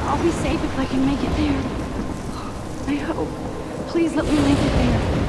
I'll be safe if I can make it there. I hope. Please let me make it there.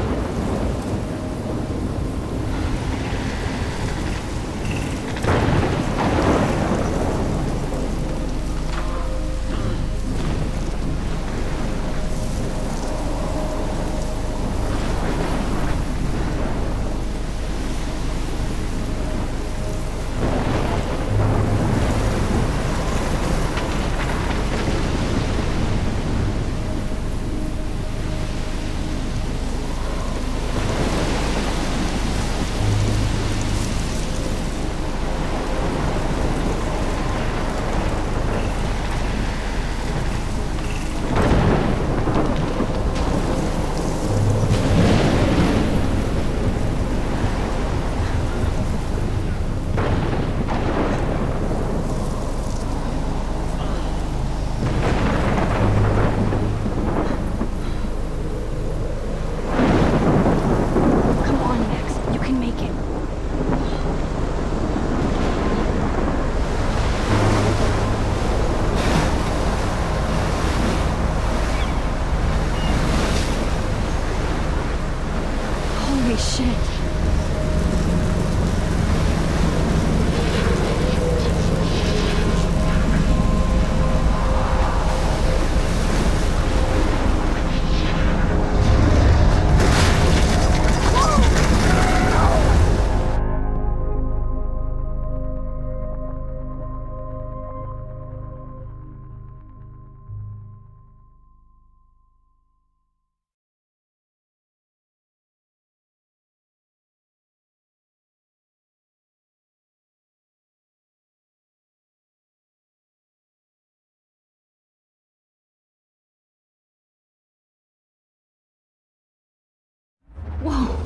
Whoa.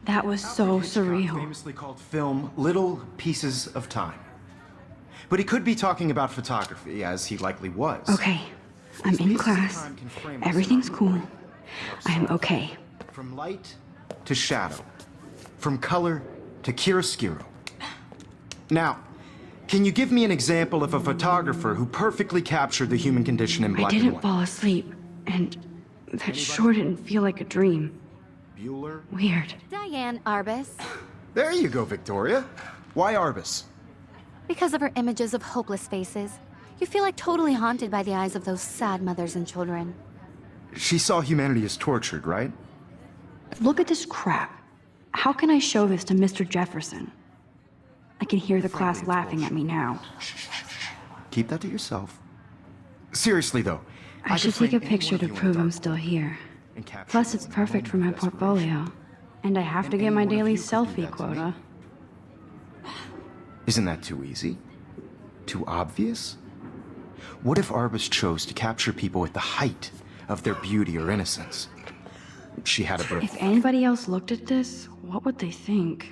That was so surreal. Famously called film Little Pieces of Time. But he could be talking about photography, as he likely was. Okay, I'm in class. Everything's cool. I am okay. From light to shadow. From color to chiaroscuro. Now, can you give me an example of a photographer who perfectly captured the human condition in black and white? I didn't fall asleep, and that sure didn't feel like a dream. Bueller? Weird. Diane Arbus. There you go, Victoria. Why Arbus? Because of her images of hopeless faces, you feel like totally haunted by the eyes of those sad mothers and children. She saw humanity as tortured, right? Look at this crap. How can I show this to Mr. Jefferson? I can hear the class laughing at me now. Keep that to yourself. Seriously, though. I should take a picture to prove I'm still here. Plus, it's perfect for my portfolio. And I have to get my daily selfie quota. Isn't that too easy? Too obvious? What if Arbus chose to capture people at the height of their beauty or innocence? She had a birth. If anybody else looked at this, what would they think?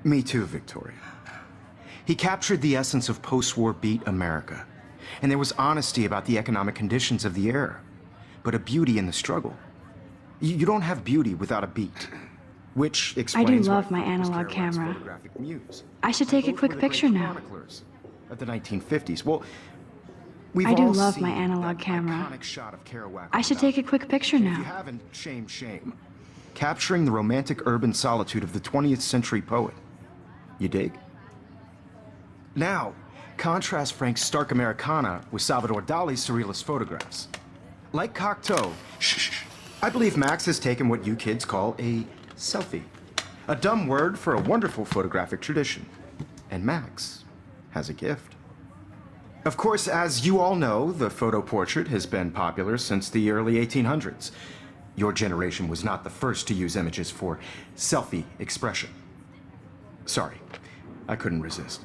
Me too, Victoria. He captured the essence of post-war beat America. And there was honesty about the economic conditions of the era, but a beauty in the struggle. You don't have beauty without a beat. which explains why love my Frank was analog Kerouac's camera. photographic muse. I should take a Both quick were the picture great now. chroniclers of the 1950s. Well, we've I do all love seen my analog that camera. iconic shot of Kerouac I on should the take a balcony. quick picture If you now. haven't, shame. Capturing the romantic urban solitude of the 20th century poet. You dig? Now, contrast Frank's stark Americana with Salvador Dali's surrealist photographs. Like Cocteau, I believe Max has taken what you kids call a selfie. A dumb word for a wonderful photographic tradition. And Max has a gift. Of course, as you all know, the photo portrait has been popular since the early 1800s. Your generation was not the first to use images for selfie expression. Sorry, I couldn't resist.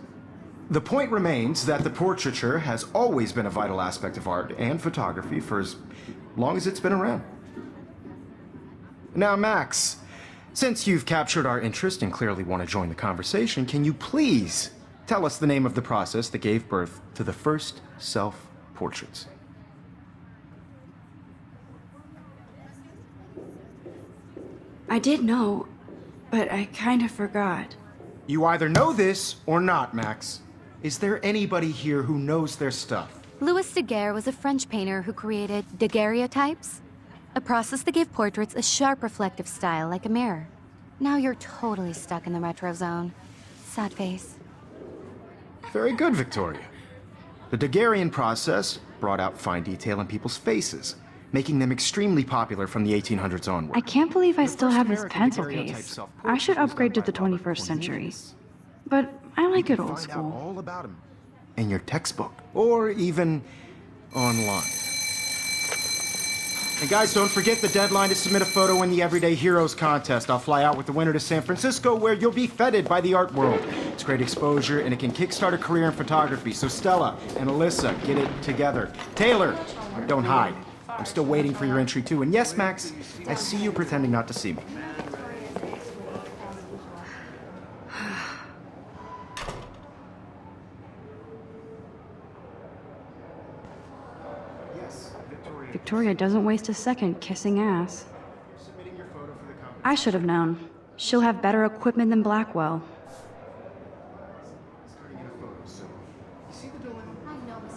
The point remains that the portraiture has always been a vital aspect of art and photography for as long as it's been around. Now, Max, since you've captured our interest and clearly want to join the conversation, can you please tell us the name of the process that gave birth to the first self-portraits? I did know, but I kind of forgot. You either know this or not, Max. Is there anybody here who knows their stuff? Louis Daguerre was a French painter who created daguerreotypes, a process that gave portraits a sharp reflective style like a mirror. Now you're totally stuck in the retro zone. Sad face. Very good, Victoria. The Daguerrean process brought out fine detail in people's faces, making them extremely popular from the 1800s onward. I can't believe I still First have this American pencil daguerreotype case. self-portrait I should was upgrade to done the by Robert 21st century. Cornelius. But I like it You old can find out school. all about him in your textbook, or even online. And guys, don't forget the deadline to submit a photo in the Everyday Heroes contest. I'll fly out with the winner to San Francisco, where you'll be feted by the art world. It's great exposure, and it can kickstart a career in photography. So Stella and Alyssa, get it together. Taylor, don't hide. I'm still waiting for your entry too. And yes, Max, I see you pretending not to see me. Victoria doesn't waste a second kissing ass. I should have known. She'll have better equipment than Blackwell.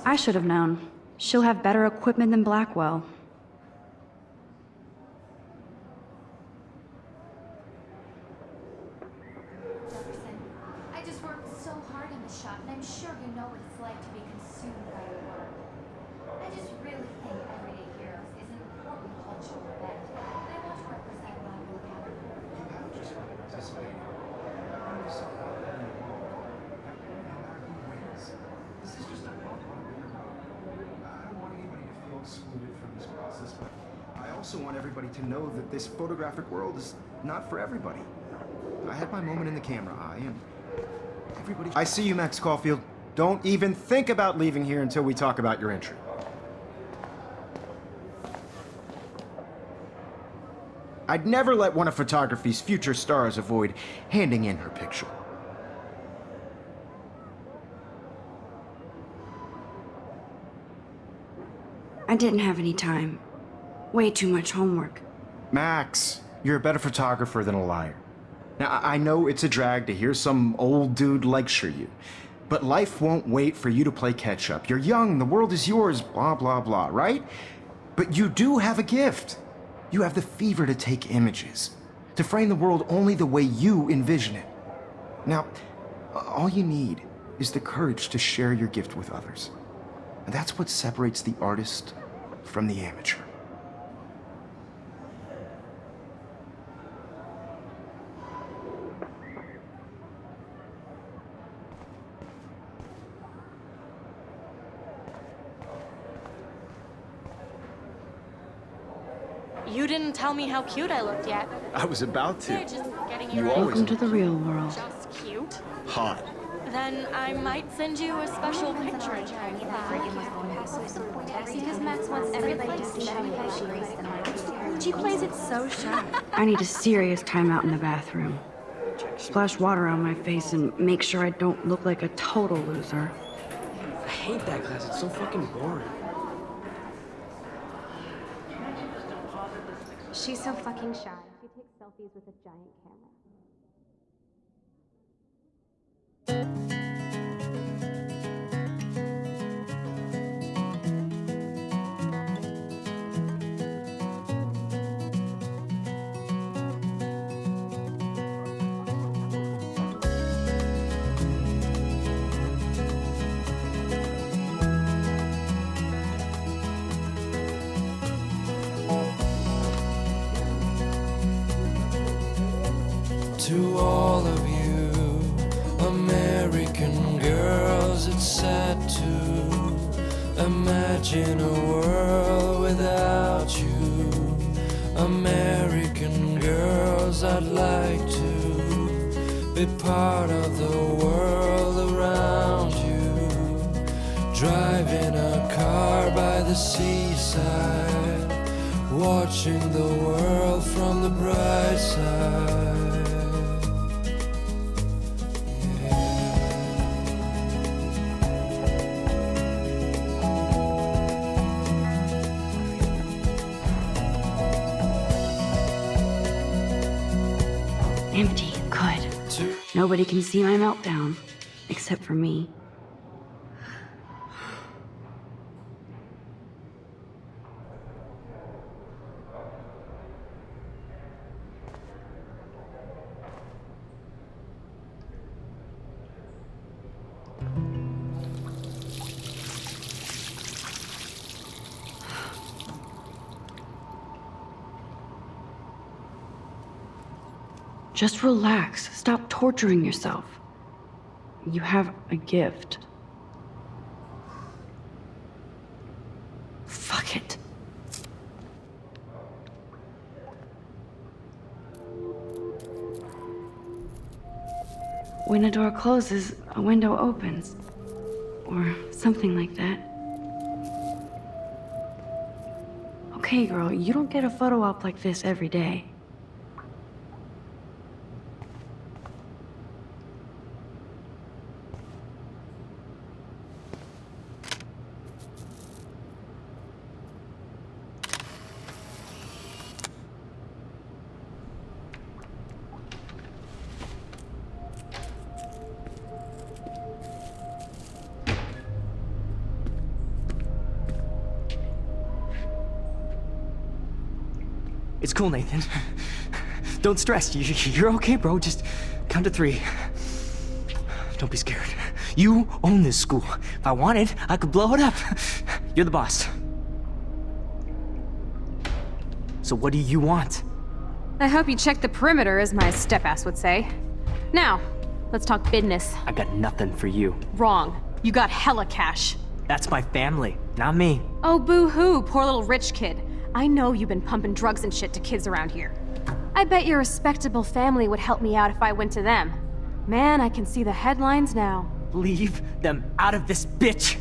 I should have known. She'll have better equipment than Blackwell. I just worked so hard in the shop, and I'm sure you know what it's like to be consumed by your work. I just really think Everyday Heroes is an important cultural event, and I want to represent Blackwell Academy. I also want everybody to know that this photographic world is not for everybody. I had my moment in the camera eye, and everybody... I see you, Max Caulfield. Don't even think about leaving here until we talk about your entry. I'd never let one of photography's future stars avoid handing in her picture. I didn't have any time. Way too much homework. Max, you're a better photographer than a liar. Now, I know it's a drag to hear some old dude lecture you, but life won't wait for you to play catch-up. You're young, the world is yours, blah, blah, blah, right? But you do have a gift. You have the fever to take images, to frame the world only the way you envision it. Now, all you need is the courage to share your gift with others. And that's what separates the artist from the amateur. You didn't tell me how cute I looked yet. I was about They're to. just getting You you always Welcome to the real world. just cute. Hot. Then I might send you a special picture in time. Because Max wants everybody to see how she is than She plays it so shy. I need a serious timeout in the bathroom. Splash water on my face and make sure I don't look like a total loser. I hate that class. It's so fucking boring. She's so fucking shy. She takes selfies with a giant camera. To all of you American girls, it's sad to imagine a world without you. American girls, I'd like to be part of the world around you. Driving a car by the seaside, watching the world from the bright side. Empty. Good. Nobody can see my meltdown. Except for me. Just relax. Stop torturing yourself. You have a gift. Fuck it. When a door closes, a window opens. Or something like that. Okay, girl, you don't get a photo op like this every day. It's cool, Nathan. Don't stress. You're okay, bro. Just count to 3. Don't be scared. You own this school. If I wanted, I could blow it up. You're the boss. So what do you want? I hope you checked the perimeter, as my step-ass would say. Now, let's talk business. I got nothing for you. Wrong. You got hella cash. That's my family, not me. Oh, boo-hoo, poor little rich kid. I know you've been pumping drugs and shit to kids around here. I bet your respectable family would help me out if I went to them. Man, I can see the headlines now. Leave them out of this bitch!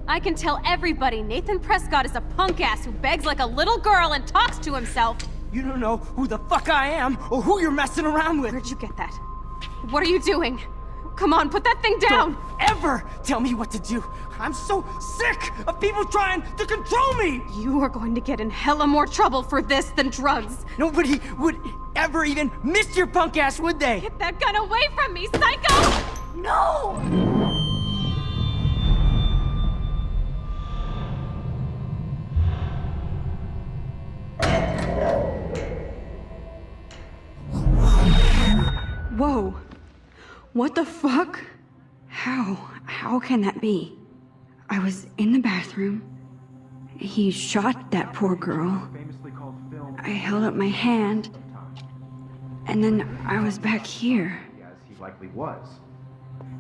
I can tell everybody Nathan Prescott is a punk-ass who begs like a little girl and talks to himself. You don't know who the fuck I am or who you're messing around with. Where'd you get that? What are you doing? Come on, put that thing down! Don't ever tell me what to do! I'm so sick of people trying to control me! You are going to get in hella more trouble for this than drugs. Nobody would ever even miss your punk ass, would they? Get that gun away from me, psycho! No! Whoa. What the fuck? How can that be? I was in the bathroom. He shot that poor girl. I held up my hand. And then I was back here. As he likely was.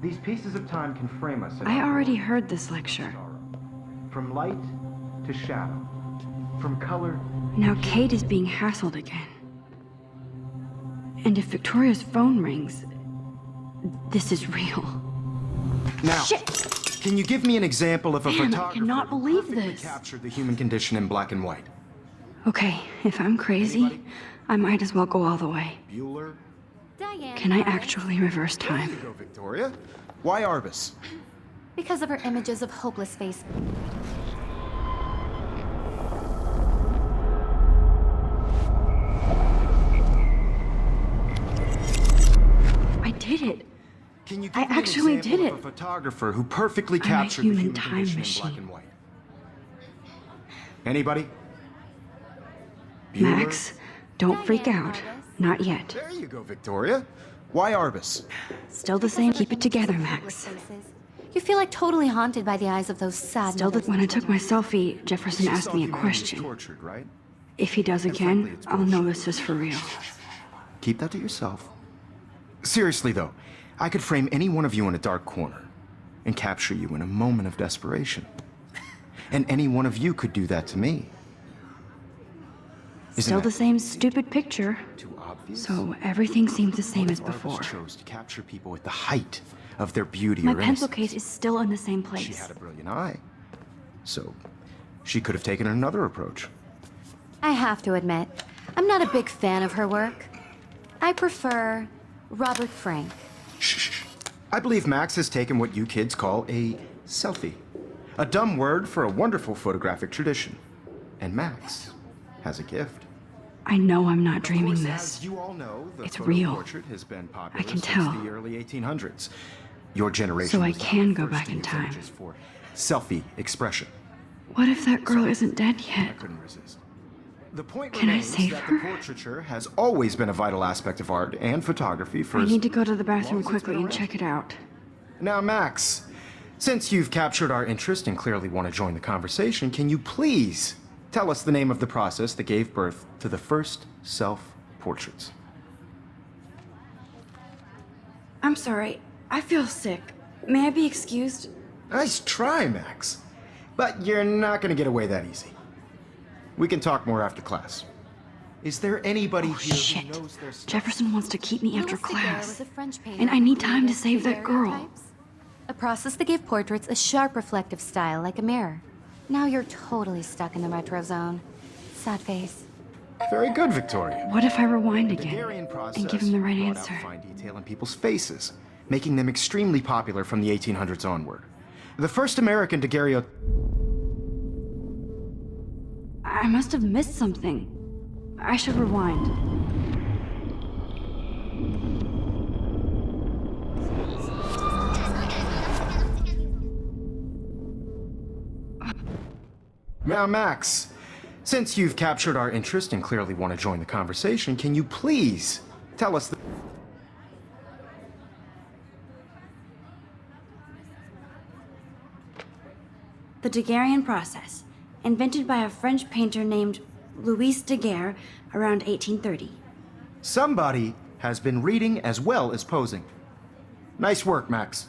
These pieces of time can frame us. I already heard this lecture. From light to shadow. From color. Now Kate is being hassled again. And if Victoria's phone rings, this is real. Now, Shit! Can you give me an example of a Damn, I photographer cannot who believe perfectly this. captured the human condition in black and white? Okay, if I'm crazy, I might as well go all the way. Bueller? Diane. Can I actually reverse There you time? go, Victoria. Why Arbus? Because of her images of hopeless face. did it. Can you I give me an actually example did of it. a photographer who perfectly I'm a captured the human human time condition in machine. black and white? Anybody? Bueller? Max, don't freak Diane out. Arbus. Not yet. There you go, Victoria. Why Arbus? Still the same. Keep it together, Max. You feel like totally haunted by the eyes of those sad Still, mothers when I and took my children. selfie, Jefferson You asked saw me a humanity was question. tortured, right? If he does And frankly, again, it's I'll know bullshit. this is for real. Keep that to yourself. Seriously, though, I could frame any one of you in a dark corner and capture you in a moment of desperation. And any one of you could do that to me. Isn't Still that the same stupid picture. too obvious? So everything seems the same What as if before. Arbus chose to capture people at the height of their beauty My or pencil innocence? case is still in the same She place. had a brilliant eye. So, she could have taken another approach. I have to admit, I'm not a big fan of her work. I prefer Robert Frank. Shh. I believe Max has taken what you kids call a selfie. A dumb word for a wonderful photographic tradition. And Max has a gift. I know I'm not Of dreaming course, this. As you all know, the It's photo real. portrait has been popular I can since tell. the early 1800s. Your generation So I was the can go first back to in use time. images for selfie expression. What if that girl isn't dead I yet? couldn't resist. The point Can I remains save that her? the portraiture has always been a vital aspect of art and photography for I as need to go to the long bathroom as it's quickly been and around. check it out. Now, Max, since you've captured our interest and clearly want to join the conversation, can you please tell us the name of the process that gave birth to the first self-portraits? I'm sorry. I feel sick. May I be excused? Nice try, Max. But you're not going to get away that easy. We can talk more after class. Is there anybody Oh, here shit. who knows their stuff? Jefferson wants to keep me after Louis Daguerre class. was a French painter And I need who time to created save that girl. daguerreotypes, a process that gave portraits a sharp reflective style like a mirror. Now you're totally stuck in the retro zone. Sad face. Very good, Victoria. What if I rewind The again Daguerrean process and give him the right brought out answer? fine detail in people's faces, making them extremely popular from the 1800s onward. The first American daguerreotype. I must have missed something. I should rewind. Now, Max, since you've captured our interest and clearly want to join the conversation, can you please tell us the... The Daguerrean process, invented by a French painter named Louis Daguerre around 1830. Somebody has been reading as well as posing. Nice work, Max.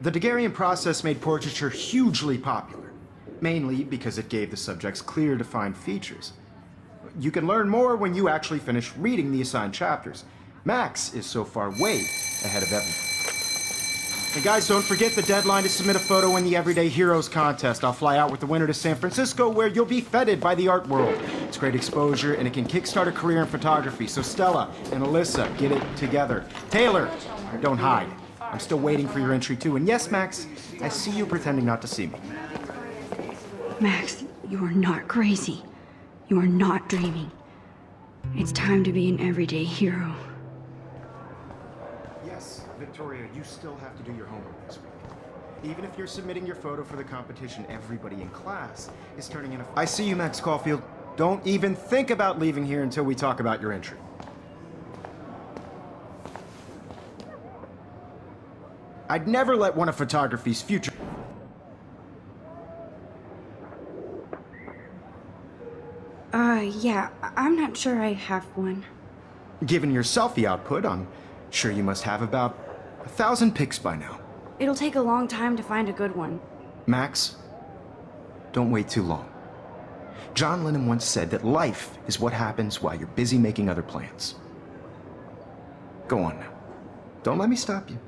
The Daguerrean process made portraiture hugely popular, mainly because it gave the subjects clear, defined features. You can learn more when you actually finish reading the assigned chapters. Max is so far way ahead of everyone. And guys, don't forget the deadline to submit a photo in the Everyday Heroes contest. I'll fly out with the winner to San Francisco, where you'll be feted by the art world. It's great exposure, and it can kickstart a career in photography. So Stella and Alyssa, get it together. Taylor, don't hide. I'm still waiting for your entry too. And yes, Max, I see you pretending not to see me. Max, you are not crazy. You are not dreaming. It's time to be an everyday hero. Yes, Victoria, you still have to do your homework this week. Even if you're submitting your photo for the competition, everybody in class is turning in a... I see you, Max Caulfield. Don't even think about leaving here until we talk about your entry. I'd never let one of photography's future... Yeah, I'm not sure I have one. Given your selfie output, I'm sure you must have about 1,000 pics by now. It'll take a long time to find a good one. Max, don't wait too long. John Lennon once said that life is what happens while you're busy making other plans. Go on now. Don't let me stop you.